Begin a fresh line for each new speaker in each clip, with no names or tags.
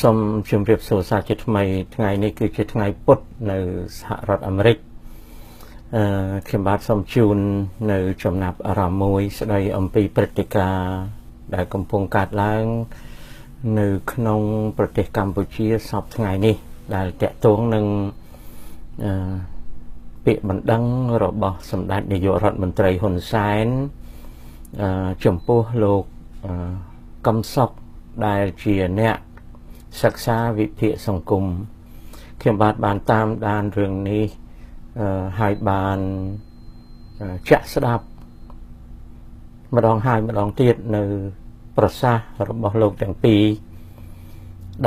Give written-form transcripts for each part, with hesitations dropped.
សូមជម្រាបសួរសាជាថ្មីថ្ងៃនេះគឺជាថ្ងៃពុធនៅសហរដ្ឋអាមេរិកខ្ញុំបាទសូមជូននៅចំណាប់អារម្មណ៍មួយស្ដីអំពីព្រឹត្តិការណ៍ដែលកំពុងកើតឡើងនៅក្នុងប្រទេសកម្ពុជាសប្តាហ៍ថ្ងៃនេះដែលតាក់ទងនឹងពាក្យបណ្ដឹងរបស់សម្ដេចនាយករដ្ឋមន្ត្រីហ៊ុនសែនចំពោះលោកកឹមសុខដែលជាអ្នកសិក្សាវិភាគសង្គមខ្ញុំបានតាមដានរឿងនេះហើយបានចាក់ស្ដាប់ម្ដងហើយម្ដងទៀតនៅប្រសាសន៍របស់លោកទាំងពីរ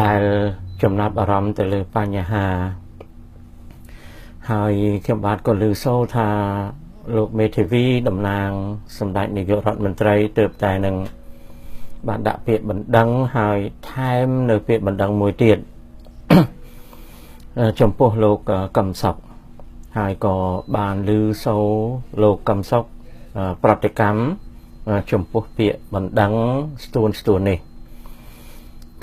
ដែលចំណាប់អារម្មណ៍ទៅលើបញ្ហាហើយខ្ញុំបាទក៏ឮសូរថាលោកមេធាវីតំណាងសម្ដេចនាយករដ្ឋមន្ត្រីទើបតែនឹងបានដាក់ពាក្យបណ្ដឹងហើយថែមនៅពាក្យបណ្ដឹងមួយទៀតចំពោះលោកកឹមសុខហើយក៏បានឮសូរលោកកឹមសុខប្រតិកម្មចំពោះពាក្យបណ្ដឹងស្ទួននេះ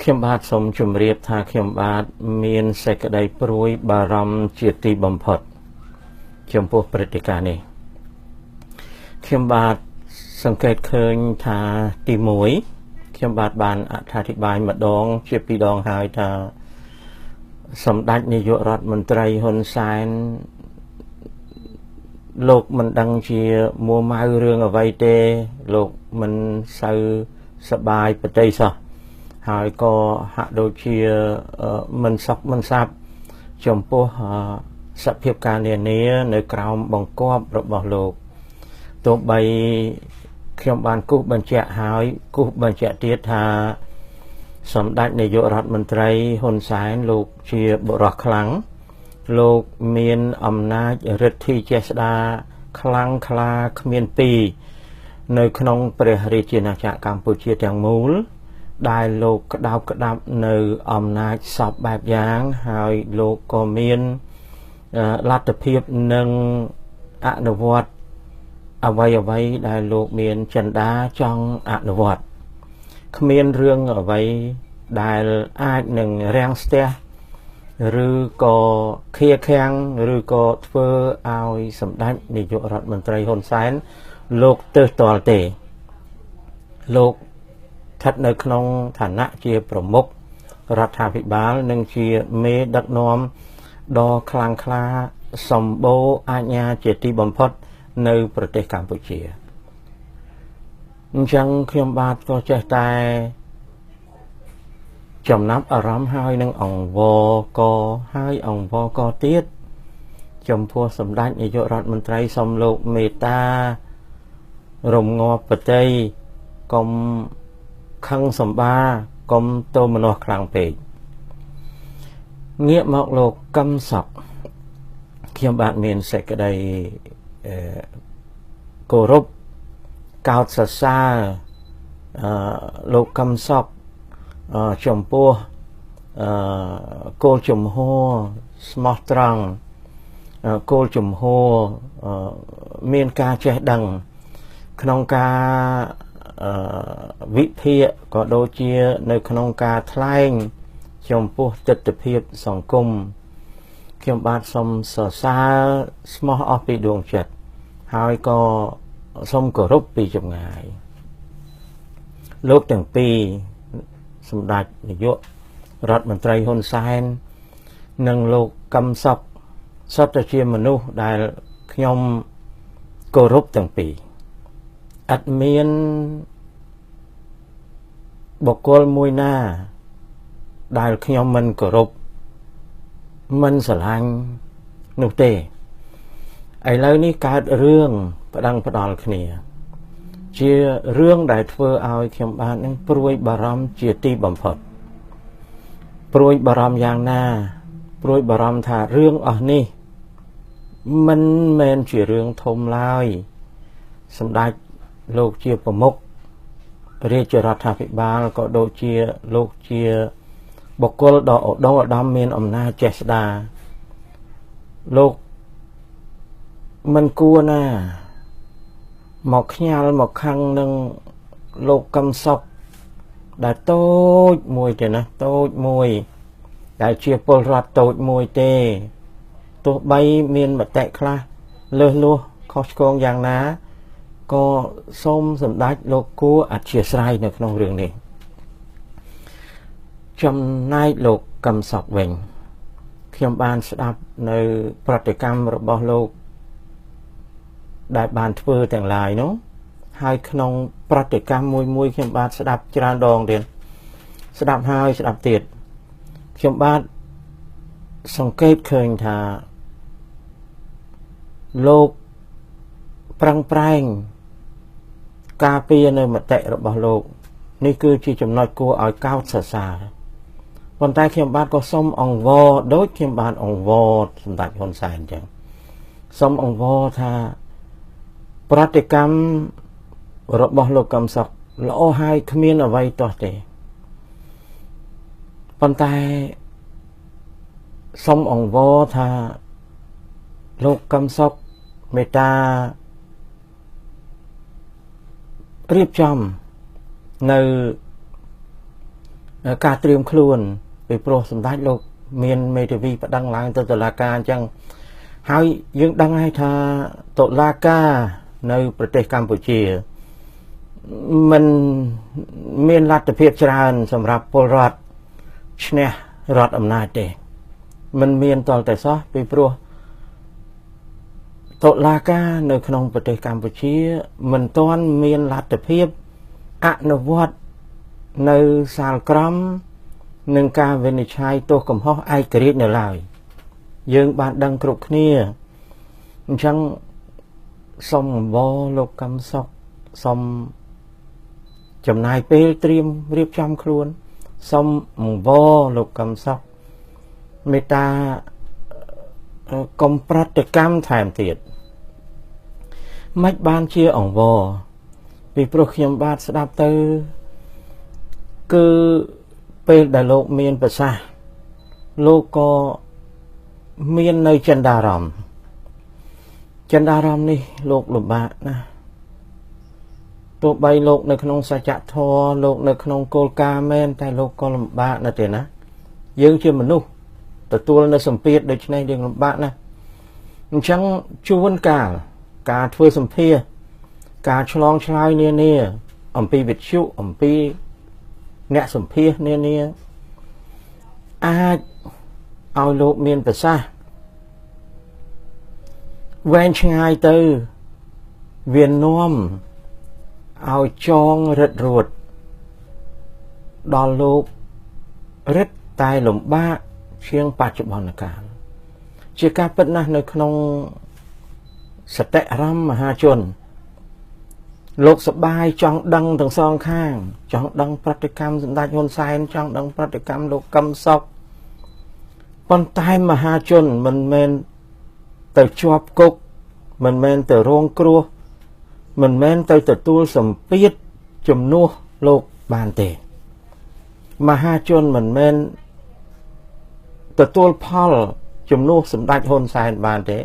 ខ្ញុំបាទសូមជម្រាបថាខ្ញុំបាទមានសេចក្តីព្រួយបារម្ភជាទីបំផុតចំពោះព្រឹត្តិការណ៍នេះខ្ញុំបាទសង្កេតឃើញថាទី1ខ្ញុំបានអត្ថាធិប្បាយម្ដងជាពីរដងហើយថាសម្ដេចនាយករដ្ឋមន្ត្រីហ៊ុនសែនលោកមិនដឹងជាមួម៉ៅរឿងអ្វីទេលោកមិនសូវសប្បាយប្រទេសសោះហើយក៏ហាក់ដូចជាមិនសុខមិនសាប់ចំពោះសភាពការនានានៅក្រោមបង្គាប់របស់លោកទោះបីខ្ញុំបានគូសបញ្ជាក់ហើយគូសបញ្ជាក់ទៀតថាសម្ដេចនាយករដ្ឋមន្ត្រីហ៊ុនសែនលោកជាបុរសខ្លាំងលោកមានអំណាចឫទ្ធិចេស្តាខ្លាំងក្លាគ្មានពីរនៅក្នុងព្រះរាជាណាចក្រកម្ពុជាទាំងមូលដែលលោកក្តោបក្តាប់នៅអំណាចសពបែបយ៉ាងហើយលោកក៏មានលទ្ធភាពនឹងអនុវត្តអ្វីដែលលោកមានចិន្តាចង់អនុវត្តគ្មានរឿងអ្វីដែលអាចនឹងរាំងស្ទះឬក៏ខៀខាំងឬក៏ធ្វើឲ្យសម្ដេចនាយករដ្ឋមន្ត្រីហ៊ុនសែនលោកទើសទាល់ទេលោកស្ថិតនៅក្នុងឋានៈជាប្រមុខរដ្ឋាភិបាលនិងជាមេដឹកនាំដ៏ខ្លាំងក្លាសម្បូរអាជ្ញាជាទីបំផុតនៅប្រទេសកម្ពុជាអញ្ចឹងខ្ញុំបាទក៏ចេះតែចំណាប់អារម្មណ៍ហើយនឹងអង្វរកទៀតចំពោះសម្ដេចនាយករដ្ឋមន្ត្រីសូមលោកមេត្តារំងាប់ប្រតិកុំខឹងសម្បាកុំទោមនស្សខ្លាំងពេកងាកមកលោកកឹមសុខខ្ញុំបាទមានសេចក្តីគោរពកោតសរសើរលោកកឹមសុខចំពោះគោលជំហរស្មោះត្រង់គោលជំហរមានការចេះដឹងក្នុងការវិភាគក៏ដូចជានៅក្នុងការថ្លែងចំពោះទិដ្ឋភាពសង្គមខ្ញុំបាទសូមសរសើរស្មោះអស់ពីដួងចិត្តហើយក៏សូមគោរពពីចម្ងាយលោកទាំងពីរសម្ដេចនាយករដ្ឋមន្ត្រីហ៊ុនសែននិងលោកកឹមសុខសុទ្ធតែជាមនុស្សដែលខ្ញុំគោរពទាំងពីរអត់មានបុគ្គលមួយណាដែលខ្ញុំមិនគោរពមិនស្រឡាញ់នោះទេឥឡូវនេះកើតរឿងប្តឹងផ្ដាល់គ្នាជារឿងដែលធ្វើឲ្យខ្ញុំបាននឹងព្រួយបារម្ភជាទីបំផុតព្រួយបារម្ភយ៉ាងណាព្រួយបារម្ភថារឿងអស់នេះមិនមែនជារឿងធំឡើយសម្ដេចលោកជាប្រមុខរាជរដ្ឋាភិបាលក៏ដូចជាលោកជាបុគ្គលដ៏ឧត្តមឧត្តមមានអំណាចចេស្តាលោកមិនគួរណាមកខ្ញាល់មកខឹងនឹងលោកកឹមសុខ ដែលតូចមួយទេណាតូចមួយដែលជាពលរដ្ឋតូចមួយទេទោះបីមានមតិខ្លះលើសលួសខុសឆ្គងយ៉ាងណាក៏សូមសម្ដេចលោកគួរអធិស្ឋាននៅក្នុងរឿងនេះចំណែកលោកកឹមសុខវិញខ្ញុំបានស្ដាប់នៅប្រតិកម្មរបស់លោកដែលបានធ្វើទាំងឡាយនោះហើយក្នុងប្រតិកម្មមួយខ្ញុំបានស្ដាប់ច្រើនដងទៀតស្ដាប់ហើយស្ដាប់ទៀតខ្ញុំបានសង្កេតឃើញថាលោកប្រឹងប្រែងការពារនៅមតិរបស់លោកនេះគឺជាចំណុចគួរឲ្យកោតសរសើរប៉ុន្តែខ្ញុំបាទក៏សូមអង្វរដូចខ្ញុំបានអង្វរសម្ដេចហ៊ុនសែនអញ្ចឹងសូមអង្វរថាប្រតិកម្មរបស់លោកកឹមសុខល្អហើយគ្មានអ្វីទាស់ទេប៉ុន្តែសូមអង្វរថាលោកកឹមសុខមេត្តារៀបចំនៅការត្រៀមខ្លួនពីព្រោះសម្ដេចលោកមានមេធាវីប្តឹងឡើងទៅតុលាការអញ្ចឹងហើយយើងដឹងហើយថាតុលាការនៅប្រទេសកម្ពុជាมันមានលទ្ធភាពច្រើនសម្រាប់ពលរដ្ឋឈ្នះរដ្ឋអំណាចទេมันមានតលតែសោះពីព្រោះតុលាការនៅក្នុងប្រទេសកម្ពុជាមិនទាន់មានលទ្ធភាពអនុវត្តនៅសាលក្រមនឹងការវិនិច្ឆ័យទោសកំហុសឯករាជ្យនៅឡើយយើងបានដឹងគ្រប់គ្នាអញ្ចឹងសូមអង្វរលោកកឹមសុខសូមចំណាយពេលត្រៀមរៀបចំខ្លួនសូមអង្វរលោកកឹមសុខមេត្តាកុំប្រតិកម្មថែមទៀតមិនបានជាអង្វរពីព្រោះខ្ញុំបាទស្ដាប់ទៅគឺពេលដែលលោកមានប្រសាសន៍លោកក៏មាននៅចិន្តារម្មណ៍នេះលោកលំបាកណាស់ទោះបីលោកនៅក្នុងសច្ចធម៌លោកនៅក្នុងគោលការណ៍មែនតែលោកក៏លំបាកណាស់ទេណាយើងជាមនុស្សទទួលនៅសម្ពាធដូច្នេះយើងលំបាកណាស់អញ្ចឹងជួនកាលការធ្វើសម្ភារការឆ្លងឆ្លើយនានាអំពីវិទ្យុអំពីអ្នកសម្ភារនានាអាចឲ្យលោកមានប្រសាសន៍វែងឆ្ងាយទៅវានាំឲ្យចងរឹតរួតដល់លោករឹតតែលំបាកជាងបច្ចុប្បន្នកាលជាការពិតណាស់នៅក្នុងសតិអារម្មណ៍មហាជនលោកសបាយចង់ដឹងទាំងសងខាងចង់ដឹងប្រតិកម្មសម្ដេចហ៊ុនសែនចង់ដឹងប្រតិកម្មលោកកឹមសុខប៉ុន្តែមហាជនមិនមែនទៅជាប់គុកមិនមែនទៅរងគ្រោះមិនមែនទៅទទួលសម្ពាធជំនួសលោកបានទេមហាជនមិនមែនទទួលផលជំនួសសម្ដេចហ៊ុនសែនបានទេ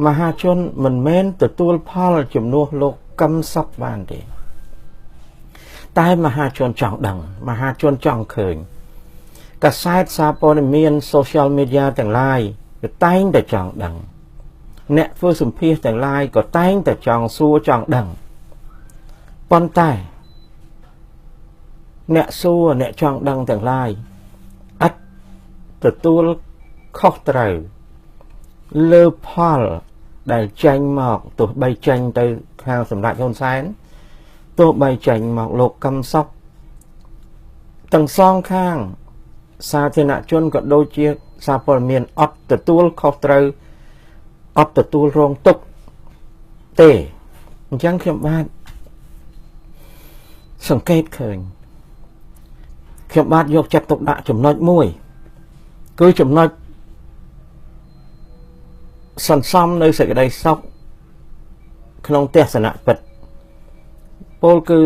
មហាជនមិនមែនទទួលផលជំនួសលោកកឹមសុខបានទេតែមហាជនចង់ដឹងមហាជនចង់ឃើញកាសែតសារព័ត៌មាន social media ទាំងឡាយក៏តែងតែចង់ដឹងអ្នកធ្វើសម្ភាសទាំងឡាយក៏តែងតែចង់សួរចង់ដឹងប៉ុន្តែអ្នកសួរអ្នកចង់ដឹងទាំងឡាយឥតទទួលខុសត្រូវលើផលដែលចេញមកទោះបីចេញទៅខាងសម្ដេចហ៊ុនសែនទោះបីចេញមកលោកកឹមសុខទាំងសងខាងសាធារណជនក៏ដូចជាសារព័ត៌មានអត់ទទួលខុសត្រូវអត់ទទួលរងទុក្ខទេអញ្ចឹងខ្ញុំបាទសង្កេតឃើញខ្ញុំបាទយកចិត្តទុកដាក់ចំណុចមួយគឺចំណុចសន្សំនៅសេចក្តីសុខក្នុងទស្សនៈពិតពលគឺ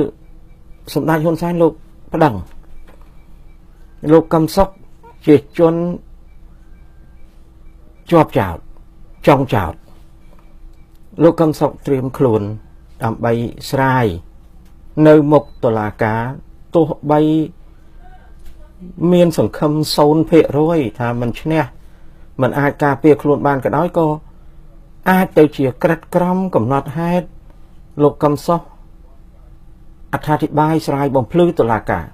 សម្ដេចហ៊ុនសែនលោកប្តឹងលោកកឹមសុខជាជនជាប់ចោតចង់ចោតលោកកឹមសុខត្រៀមខ្លួនដើម្បីស្រាយនៅមុខតុលាការ ទោះបីមានសង្ឃឹម 0% ថាមិនឈ្នះមិនអាចការពារខ្លួនបានក៏ដោយក៏អាចទៅជាក្រិតក្រមកំណត់ហេតុលោកកឹមសុខអត្ថាធិប្បាយស្រាយបំភ្លឺតុលាការ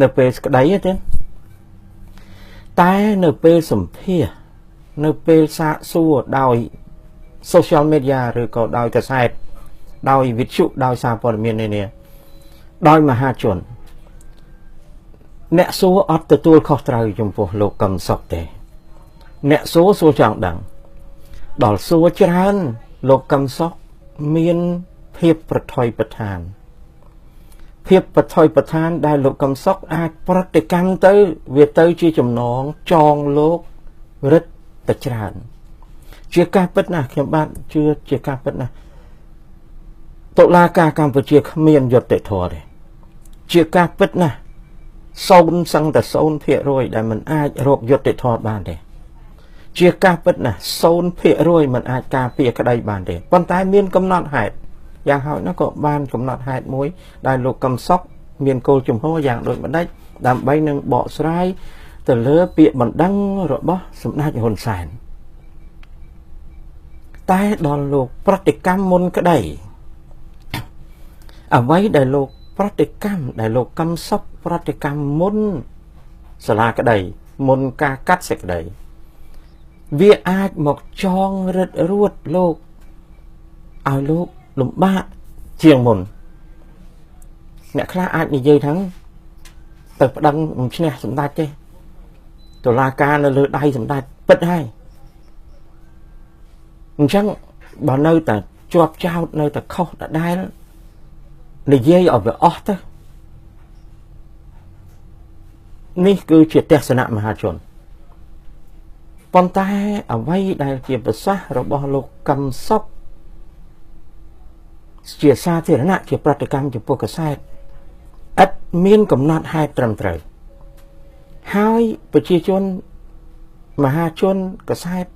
នៅពេលស្ក្តីទេតែនៅពេលសម្ភាសនៅពេលសាកសួរដោយ social media ឬក៏ដោយកសែតដោយវិទ្យុដោយសារព័ត៌មាននេះដោយមហាជនអ្នកសួរអត់ទទួលខុសត្រូវចំពោះលោកកឹមសុខទេអ្នកសួរចង់ដឹងដល់សួរច្រើនលោកកឹមសុខមានភាពប្រថុយប្រថានដែលលោកកឹមសុខអាចប្រតិកម្មទៅវាទៅជាចំណងចងលោករិទ្ធតែច្រើនជាការពិតណាស់ខ្ញុំបាទជឿជាការពិតណាស់តុលាការកម្ពុជាគ្មានយុត្តិធម៌ទេជាការពិតណាស់0សឹងតែ 0% ដែលมันអាចរកយុត្តិធម៌បានទេជាការពិតណាស់ 0% มันអាចការពារក្តីបានទេប៉ុន្តែមានកំណត់ហេតុយ៉ាងហោចណាស់ក៏បានកំណត់ហេតុមួយដែលលោកកឹមសុខមានគោលជំហរយ៉ាងដូចម្ដេចដើម្បីនឹងបកស្រាយទៅលើពាក្យបណ្ដឹងរបស់សម្ដេចហ៊ុនសែនតែដល់លោកប្រតិកម្មមុនក្តីអ្វីដែលលោកប្រតិកម្មដែលលោកកឹមសុខប្រតិកម្មមុនសាលាក្តីមុនការកាត់សេចក្តីវាអាចមកចងរឹតរួតលោកឲ្យលោកលំបាកជាងមុនអ្នកខ្លះអាចនិយាយថាទៅប្តឹងមិនឈ្នះសម្ដេចទេតុលាការនៅលើដៃសម្ដេចពិតហើយអញ្ចឹងបើនៅតែជាប់ចោតនៅតែខុសដដែលនិយាយឲ្យវាអស់ទៅនេះគឺជាទស្សនៈមហាជនប៉ុន្តែអ្វីដែលជាប្រសាសន៍របស់លោកកឹមសុខជាសាធារណៈជាប្រតិកម្មចំពោះកសែតឥតមានកំណត់ហេតុត្រឹមត្រូវហើយប្រជាជនមហាជនកសែត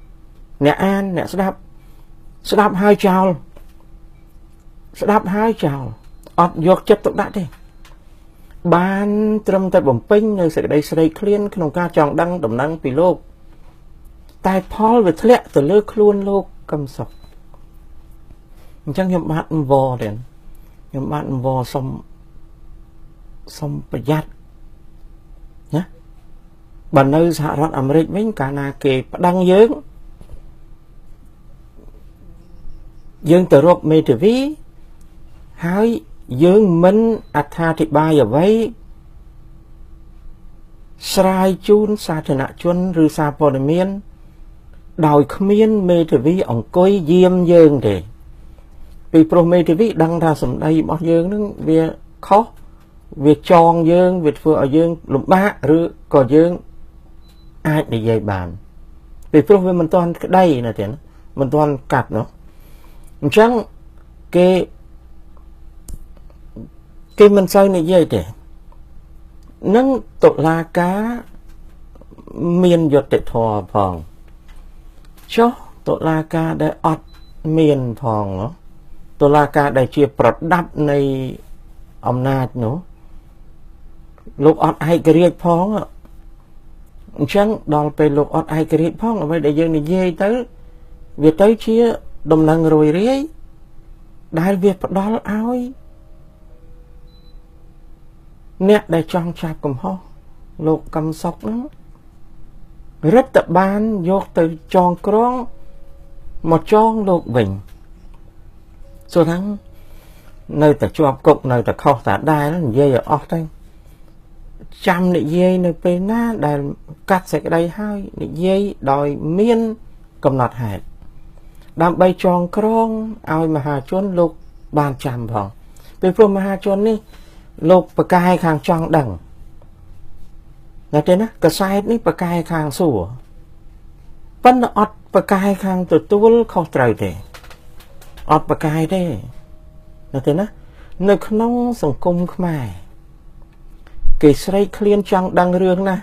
អ្នកអានអ្នកស្ដាប់ហើយចោលអត់យកចិត្តទុកដាក់ទេបានត្រឹមតែបំពេញនៅសេចក្តីស្រេកឃ្លានក្នុងការចង់ដឹងដំណឹងពីលោកតែផលវាធ្លាក់ទៅលើខ្លួនលោកកឹមសុខអញ្ចឹងខ្ញុំបាទអង្វរទេខ្ញុំបាទអង្វរសុំប្រយ័ត្នណាបើនៅសហរដ្ឋអាមេរិកវិញកាលណាគេប្តឹងយើងទៅរកមេធាវីហើយយើងមិនអត្ថាធិប្បាយអ្វីស្រាយជូនសាធារណជនឬសារព័ត៌មានដោយគ្មានមេធាវីអង្គុយយាមយើងទេពីព្រោះមេធាវីដឹងថាសម្ដីរបស់យើងនឹងវាខុសវាចងយើងវាធ្វើឲ្យយើងលំបាកឬក៏យើងអាចនិយាយបានពីព្រោះវាមិនទាន់ក្តីណាទេមិនទាន់កាត់នោះអញ្ចឹងគេមិនសូវនិយាយទេនឹងតុលាការមានយុត្តិធម៌ផងចុះតុលាការដែលអត់មានផងតុលាការដែលជាប្រដាប់នៃអំណាចនោះលោកអត់ឯករាជ្យផងអញ្ចឹងដល់ពេលលោកអត់ឯករាជ្យផងអ្វីដែលយើងនិយាយទៅវាទៅជាដំណឹងរយរាយដែលវាផ្ដល់ឲ្យអ្នកដែលចង់ចាប់កំហុសលោកកឹមសុខហ្នឹងរដ្ឋបាលយកទៅចងក្រងមកចងលោកវិញសូមថានៅតែជាប់គុកនៅតែខុសតាដែរនិយាយឲ្យអស់ទៅចាំនិយាយនៅពេលណាដែលកាត់សេចក្តីហើយនិយាយដោយមានកំណត់ហេតុដើម្បីចងក្រងឲ្យមហាជនលោកបានចាំផងពេលព្រោះមហាជននេះលោកប្រកែកខាងចង់ដឹងតែទេណាកសែតនេះប្រកែកខាងសួរប៉ុន្តែអត់ប្រកែកខាងទទួលខុសត្រូវទេអត់ប្រកែកទេទេណានៅក្នុងសង្គមខ្មែរគេស្រែកឃ្លានចង់ដឹងរឿងណា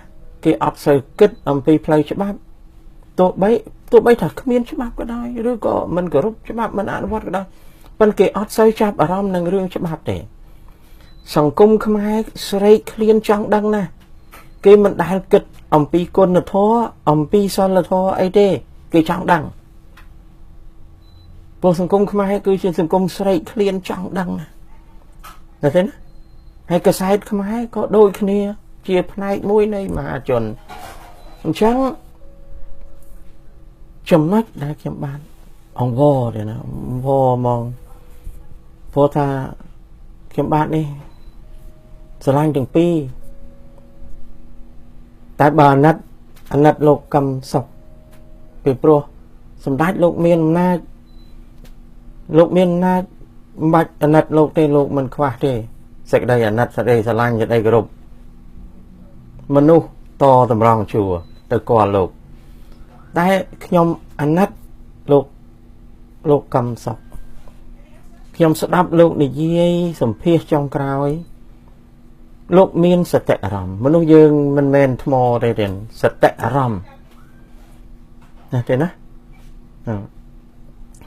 គេអត់សូវគិតអំពីផ្លូវច្បាប់ទោះបីថាគ្មានច្បាប់ក៏ដោយឬក៏មិនគោរពច្បាប់មិនអនុវត្តក៏ដោយប៉ុន្តែគេអត់សូវចាប់អារម្មណ៍នឹងរឿងច្បាប់ទេ sòng cung không ai sấy clean trong đăng nè cái mình đại kịch ông pi côn là thua ông pi son là thua ấy đê cái trong đăng bộ sòng cung không ai cứ trên sòng cung sấy clean trong đăng nè là thế nè hay cái side không ai có đôi kia chia này mũi này mà chuẩn trắng chấm nách đã kiếm bán ông vô để nào vô mong vô ta kiếm bán đi sờ lanh từng pi tại bà nát anh nát lục cầm sọc bị pro sầm đát lục miền na bạch anh nát lục tên lục mình khoa thế sạch đây anh nát sạch đây sờ lanh sạch đây cái rụp mình nu to tầm rong chùa từ qua lụcได้ขยมอันนัดโลกกำศกขยมสดับโลกในยี่สมเพชจองกราวโลกมีนสเตอรมมนุษย์ยังมันเมนทมอได้เด่นสเตอรมนะเด่นนะ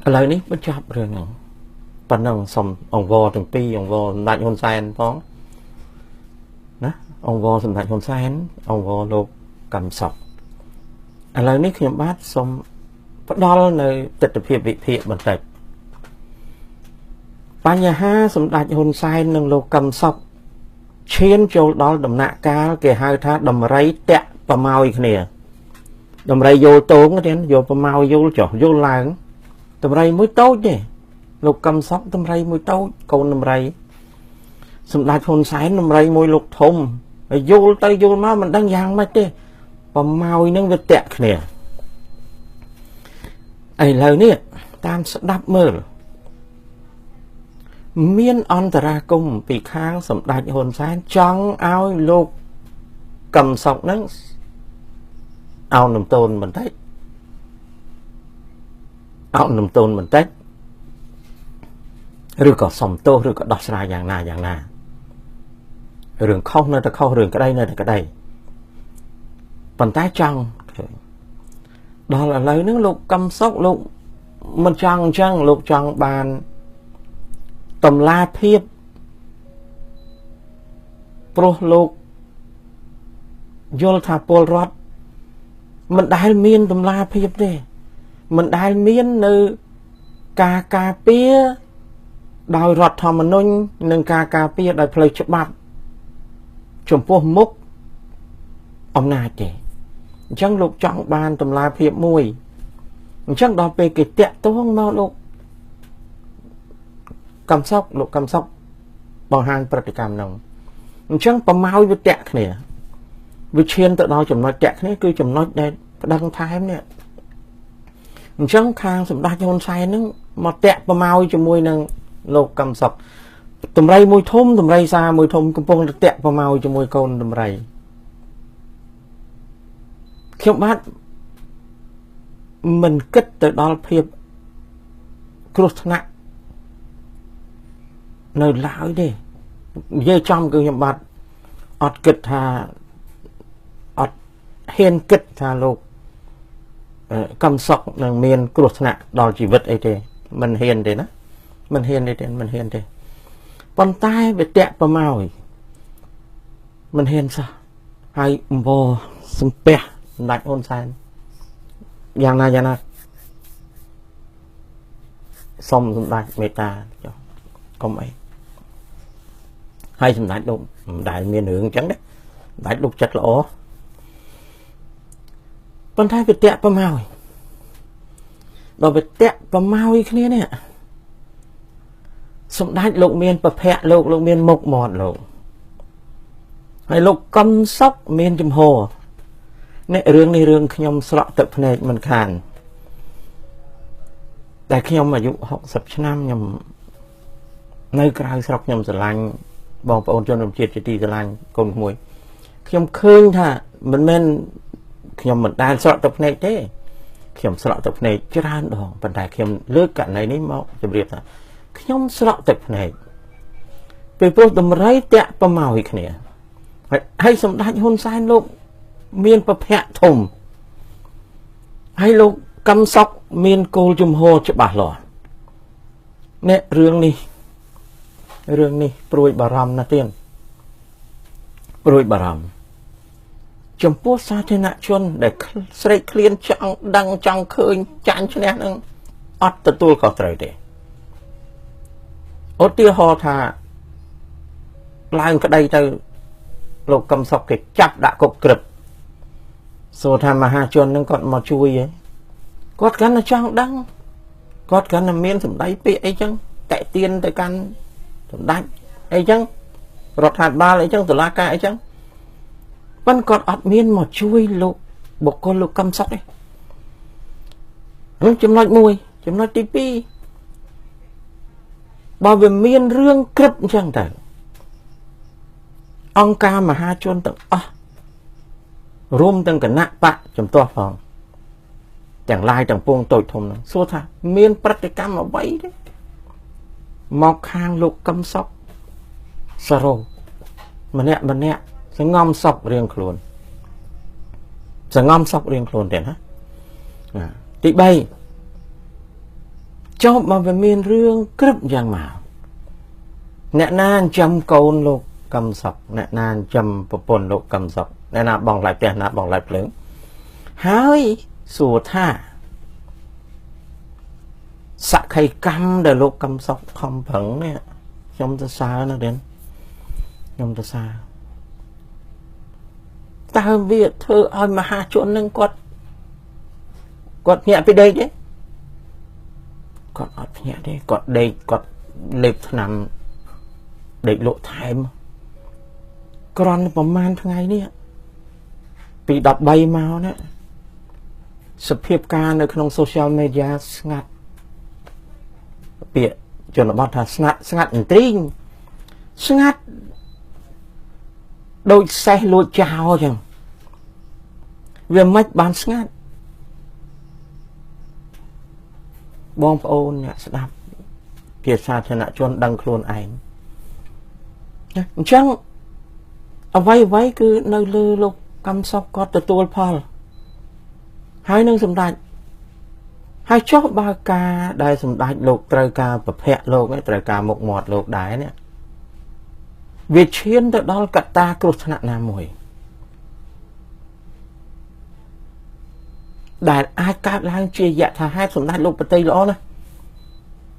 อะไรนี้มันจับเรื่องอย่างปันนังสมองวอถึงปีองวอดัดคนไซน์พ้องนะองวอสมดัดคนไซน์องวอโลกกำศกอะไรนี่คือบ้านสมพระดอลในติดเพียบวิเพียบบันเทิงปัญญาห้าสมดัติหุ่นไซน์หนึ่งโลกำศกเชียนโจลดอลดำหนักกาเกี่ยหายท่าดำไรแตะประมาอีกเนี่ยดำไรโยโต้งก็เด่นโยประมาโยจ่อโยหลังดำไรมุ้ยโต้เนี่ยโลกำศกดำไรมุ้ยโต้โกนดำไรสมดัติหุ่นไซน์ดำไรมุ้ยลูกทมโยเตยโยมามันดังยางไม่เด้ประมาณนึงจะแตะเนี่ยไอ้เหล่านี้ตามสดับมือเมียนอันตรากุมปีค้างสมดัติหนสายจังเอาลูกกำศอกนั้นเอาหนุ่มโตนมันได้เอาหนุ่มโตนมันได้หรือก็สมโตหรือก็ดอกสลายอย่างน่าเรื่องเข้าเนี่ยแต่เข้าเรื่องก็ได้เนี่ยแต่ก็ได้ปัญหาจังđó là lời nước lục cầm sóc lục mình chăng lục chăng bàn tầm la phiếp pro lục vô thà pol rót mình đại miên tầm la phiếp đi mình đại miên nơi cà pía đòi rót thò mình nôn nâng cà pía đòi plei chụp bạc chụp po múc ông nào chị chẳng lục chọn bàn tầm la phiệp mùi chẳng đó về cái tẹt tôi không nó lục cầm sóc bằng hàngประการnồng chẳng bằng mau với tẹt này với chuyên tự nói chấm nói tẹt này cứ chấm nói đây đăng thái này chẳng khang sầm đa cho con sai nó mà tẹt bằng mau cho mùi nâng lục cầm sóc tầm ray mùi thôm tầm ray xa mùi thôm cầm bông tẹt bằng mau cho mùi con tầm ray khi bác mình kết từ đó phiệp cột nặng nơi lão đi dây trong cái nhậm bát ọt kết hà ọt hiên kết hà lục cầm sọc nàng miền cột nặng đòi chỉ vật ấy thế mình hiền thế đó mình hiền thế con tai về tẹt vào màu mình hiền sao hay vô sưng pe đại ôn sanอย่างน่ะสมđạiเมตตาก็ไม่ให้สมđạiลูกđạiเมียหนึ่งจังđấy đạiลูกจัดล้อคนไทยไปแตะประมาณเราไปแตะประมาณอีกนี้เนี่ยสมได้ลูกเมียนประแพะลูกเมียนมกหมอดลูกให้ลูกกำซอกเมียนจมโหในเรื่องขยมสละตะพเนจมันขานแต่ขยมอายุ60 ឆ្នាំខ្ញុំនៅក្រៅស្រុកខ្ញុំស្រឡាញ់បងប្អូនជនរួមជាតិជាទីស្រឡាញ់កូនក្មួយខ្ញុំឃើញថាមិនមែនខ្ញុំមិនដែលស្រក់ទឹកភ្នែកទេខ្ញុំស្រក់ទឹកភ្នែកច្រើនដងប៉ុន្តែខ្ញុំលើកករណីនេះមកជម្រាបថាខ្ញុំស្រក់ទឹកភ្នែកពេលព្រោះតម្រៃតាក់ប្រម៉ោយគ្នាហើយសម្ដេចហ៊ុនសែនលោកមានប្រភពធំហើយលោកកំសក់មានគោលជំហរច្បាស់លាស់នេះរឿងនេះ rương này bùi bà rằm nè tiên bùi bà rằm chấm bố xa thế nạ chôn để sợi kliên chẳng đăng chẳng khơi chán cho nên nó ọt tự tôi có trời để ốt tia ho thà lại cái đây từ lục cầm sọc cái chắp đã cục cực số tham mà ha chôn nó còn mà chui ấy cốt cắn là chẳng đăng cốt cắn là miên thầm đáy bị ấy chăng tại tiên tại căn thầm đánh ấy chăng rọt hạt ba ấy chăng từ la ca ấy chăng vẫn còn ọt miên mà chui lục bộ con lục cầm sọc đấy chấm nói mùi chấm nói tivi bao về miên rương cực chẳng thể ông ca mà ha chôn tận rôm tận cả nạ bạ chấm to phòng chẳng lai chẳng buông tội thùng xua thà miên pratikam ở vậy đấy mọc hàng lục cầm sọc saro mà nè sẽ ngom sọc riêng luôn sẽ ngom sọc riêng luôn đèn hả tí bay cho mà về miên rương cực giang mạo nè nan chăm côn lục cầm sọc nè nan chăm bồn lục cầm sọc nè na bỏng lại tiền na bỏng lại lớn hái sùa tha sạ khay căm để lục cầm sọc không phẳng nè trong ta xa nó đến trong ta xa ta việc thơ ai mà ha chốn nâng quật nhẹ về đây đấy quật nhẹ đây quật đây quật lệp nằm để lộ thai mà cònประมาณ ngày nè bị đọc bay màu nè sự phiệp caในក្នុង social media ស្ងាត់ពាក្យជនបទថាស្ងាត់អន្ទ្រីងស្ងាត់ដូចសេះលួចចោលចឹងវាមិនបានស្ងាត់បងប្អូនអ្នកស្ដាប់ជាសាធារណជនដឹងខ្លួនឯងអញ្ចឹងអ្វីគឺនៅលើលោកកម្មសពគាត់ទទួលផលហើយនឹងសម្ដេចហើយចុះបើការដែលសម្ដេចលោកត្រូវការប្រភពលោកត្រូវការមុខមាត់លោកដែរនេះវាឈានទៅដល់កត្តាគ្រោះថ្នាក់ណាមួយដែលអាចកើតឡើងជាយថាហេតុសម្ដេចលោកប្រតិល្អណាស់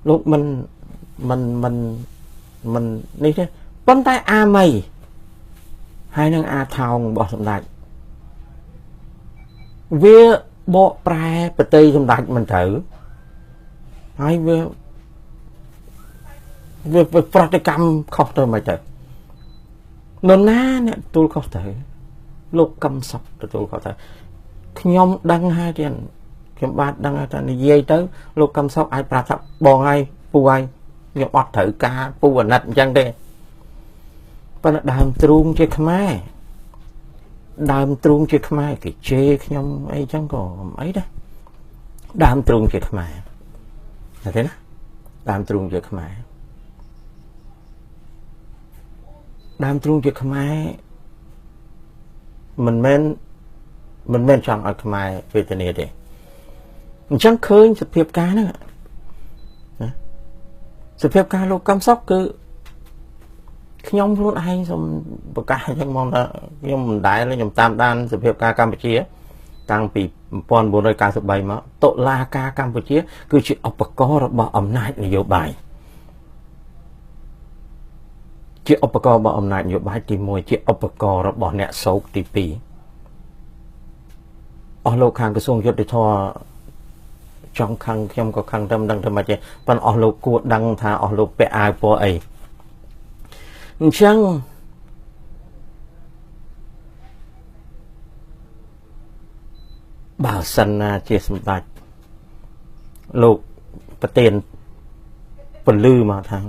លោកមិននេះទេប៉ុន្តែអាមីហើយនឹងអាថោងរបស់សម្ដេចវាបកប្រែប្រតិសម្ដេចមិនត្រូវហើយវាប្រតិកម្មខុសទៅមិនទៅនរណាអ្នកទទួលខុសទៅលោកកម្មសពទទួលខុសទៅខ្ញុំដឹងហើយទៀតខ្ញុំបាទដឹងថានិយាយទៅលោកកម្មសពអាចប្រាប់ថាបងហើយពូហើយខ្ញុំអត់ត្រូវការពូអាណិតអញ្ចឹងទេប៉ុន្តែដើមទ្រូងជាខ្មែរគេជេរខ្ញុំអីចឹងក៏អីដែរដើមទ្រូងជាខ្មែរឃើញទេណាដើមទ្រូងជាខ្មែរមិនមែនចង់ឲ្យខ្មែរវេទនាទេអញ្ចឹងឃើញសភាពការហ្នឹងសភាពការលោកកម្មសពគឺខ្ញុំខ្លួនឯងសូមប្រកាសអញ្ចឹងមកថាខ្ញុំមិនដែលខ្ញុំតាមដានសភាពការកម្ពុជាតាំងពី1993មកតុលាការកម្ពុជាគឺជាឧបករណ៍របស់អំណាចនយោបាយជាឧបករណ៍របស់អំណាចនយោបាយទី1ជាឧបករណ៍របស់អ្នកសោកទី2អស់លោកខាងក្រសួងយុតិធម៌ចង់ខាងខ្ញុំក៏ខាងតែមិនដឹងថាម៉េចទេប៉ុន្តែអស់លោកគួរដឹងថាអស់លោកពាក់អាវពណ៌អីអញ្ចឹងបើសិនណាជាសម្ដេចលោកប្រទានពលឺមកថា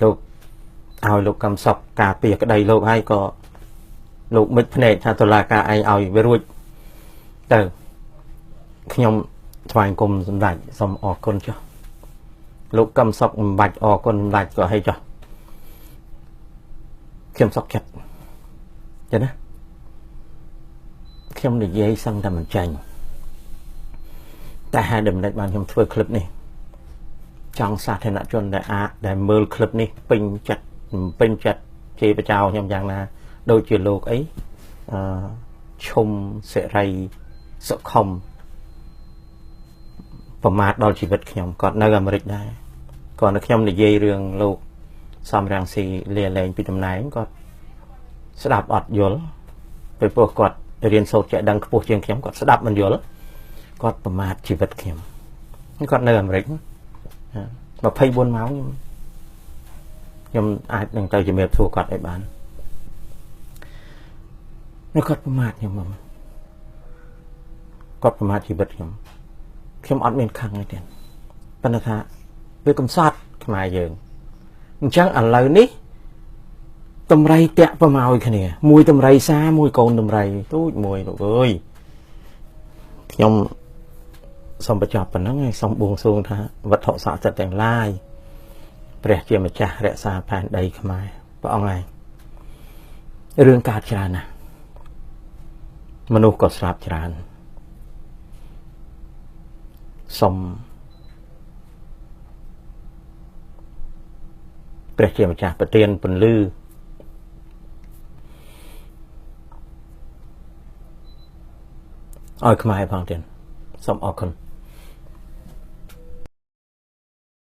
លោកឲ្យលោកកម្មសពការពារក្តីលោកហើយក៏លោកមិចភ្នែកថាតុលាការឯងឲ្យវារួចទៅខ្ញុំថ្វាយគុំសម្ដេចសូមអរគុណចុះលោកកម្មសពមិនបាច់អរគុណសម្ដេចក៏ឲ្យចុះខ្ញុំសក់ចិត្តចឹងណាខ្ញុំនិយាយសឹងតែមិនចាញ់តែហេតុដូចម្ដេចបានខ្ញុំធ្វើคลิปនេះ trong xã thể nạn chôn để mơ clip này pin chặt chế bà chào nhằm rằng là đôi chuyện lục ấy chung sẽ ray sợ khôngประมาท ដល់ ជីវិត ខ្ញុំ គាត់ នៅ អាមេរិក ដែរ គាត់ នៅ ខ្ញុំ និយាយ រឿង លោក សំរងស៊ី លាលែង ពី តំណែង គាត់ ស្ដាប់ អត់ យល់ ពេល ព្រោះ គាត់ រៀន សូត្រ ចេះ ដឹង ខ្ពស់ ជាង ខ្ញុំ គាត់ ស្ដាប់ មិន យល់ គាត់ ប្រមាថ ជីវិត ខ្ញុំ គាត់ នៅ អាមេរិក 24 ម៉ោង ខ្ញុំ អាច នឹង ទៅ ជំរាប សួរ គាត់ ឲ្យ បាន នៅ គាត់ ប្រមាថ ខ្ញុំ គាត់ ប្រមាថ ជីវិត ខ្ញុំ ខ្ញុំ អត់ មាន ខឹង ទេ ប៉ុន្តែ ថា វា កំសត់ ខ្មែរ យើង អញ្ចឹង ឥឡូវ នេះ តម្រៃ តាក់ ប្រមោយ គ្នា មួយ តម្រៃ សា មួយ កូន តម្រៃ ទូច មួយ លោក អើយ ខ្ញុំ សូម បញ្ចប់ ប៉ុណ្ណឹង ហើយ សូម បួង សួង ថា វត្ថុ ស័ក្តិសិទ្ធិ ទាំង ឡាយ ព្រះ ជា ម្ចាស់ រក្សា ផែន ដី ខ្មែរ ព្រះ អង្គ ឯង រឿង កើត ច្រើន ណាស់ មនុស្ស ក៏ ស្លាប់ ច្រើន សូម ព្រះ ជា ម្ចាស់ ប្រទាន ពន្លឺ ឲ្យ ខ្មែរ ផង ទៀត សូម អរគុណ